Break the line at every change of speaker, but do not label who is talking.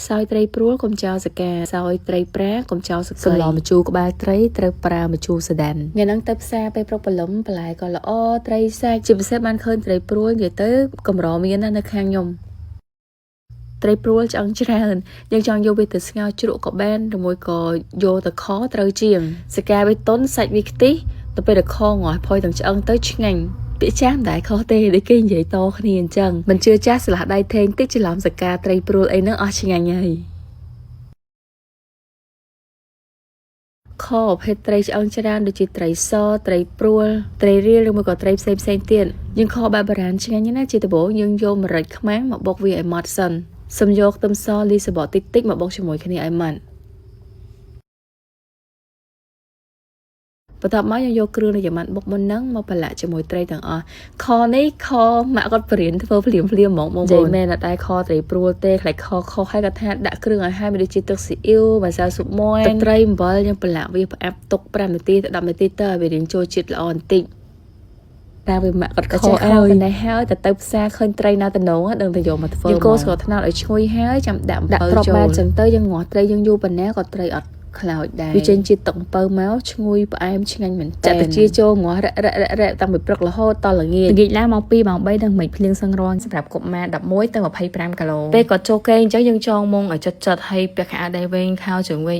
Soiត្រីព្រួលកុំចោលសកាសោយត្រីប្រាកុំចោលសកសម្លម្ជូរក្បាលត្រីត្រូវប្រើម្ជូរសដានថ្ងៃហ្នឹងទៅផ្សារពេលព្រឹកព្រលឹមបន្លែក៏ល្អត្រីសាច់ជាពិសេសបានឃើញត្រីព្រួលនិយាយទៅកម្រមានណាស់នៅខាងខ្ញុំត្រីព្រួលឆ្អឹងច្រើនយើងចង់យកវាទៅស្ងោរជ្រក់ក៏បានឬមួយក៏យកទៅខត្រូវជាងសកាវាតុនសាច់វាខ្ទិះទៅពេលតែខងាស់ផុយទាំងឆ្អឹងទៅឆ្ងាញ់ពាក្យចាស់មិនដែរខុសទេដូចគេនិយាយតគ្នាអញ្ចឹងមិនជឿចាស់ស្លាស់ដៃថេងតិចច្រឡំសកាត្រីព្រួលអីហ្នឹងអស់ឆ្ងាញ់ហើយខប្រភេទត្រីឆ្អឹងច្រើនដូចជាត្រីសត្រីព្រួលត្រីរៀលឬមួយក៏ត្រីផ្សេងទៀតយើងខបែបបុរាណឆ្ងាញ់ណាស់ជាដំបូងយើងយកម្រេចខ្មាំងមកបុកវាឲ្យម៉ត់សិនសំយកខ្ទឹមសលីសបកតិចមកបុកជាមួយគ្នាឲ្យម៉ត់បន្ទាប់មកយើងយកគ្រឿងនៃយ៉ាម៉ាត់បុកមុនហ្នឹងមកប្រឡាក់ជាមួយត្រីទាំងអស់ខនេះខម៉ាក់គាត់បរៀនធ្វើភ្លាមហ្មងបងប្អូនមែនអត់ដែរខត្រីព្រួលទេខ្លាចខហើយគាត់ថាដាក់គ្រឿងឲ្យហើយមានដូចជាទឹកស៊ីអ៊ីវម្សៅស៊ុបមាន់ទឹកត្រីអំបិលយើងប្រឡាក់វាផ្អាប់ទុក5នាទីទៅ10នាទីទៅឲ្យវារៀងចូលជាតិល្អបន្តិចតាមវាម៉ាក់គាត់ខឲ្យប៉ុណ្ណេះហើយទៅផ្សារឃើញត្រីណាតំណងដឹងតែយកមកធ្វើយើងកូរស្ករត្នោតឲ្យឈ្ងុយហើយចាំដាក់អំពៅចូលគ្របបានចឹងទៅយើងងាស់ត្រីយើងយូរប៉ុណ្ណាក៏ត្រីអត់ខ្លោចដែរវាចេញជាតិទឹកអំពៅមកឈ្ងុយផ្អែមឆ្ងាញ់មែនតើចាក់ទៅជាចូលងាស់រ៉តាំងពីព្រឹករហូតដល់ល្ងាចឡើងម៉ោង2ម៉ោង3នឹងមិនភ្លៀងសឹងរាន់សម្រាប់កុមារ11ទៅ25គីឡូពេលគាត់ចូលគេអញ្ចឹងយើងចងមុងឲ្យចិត្តហើយពាក់ខោអាវដៃវែងខោជើងវែង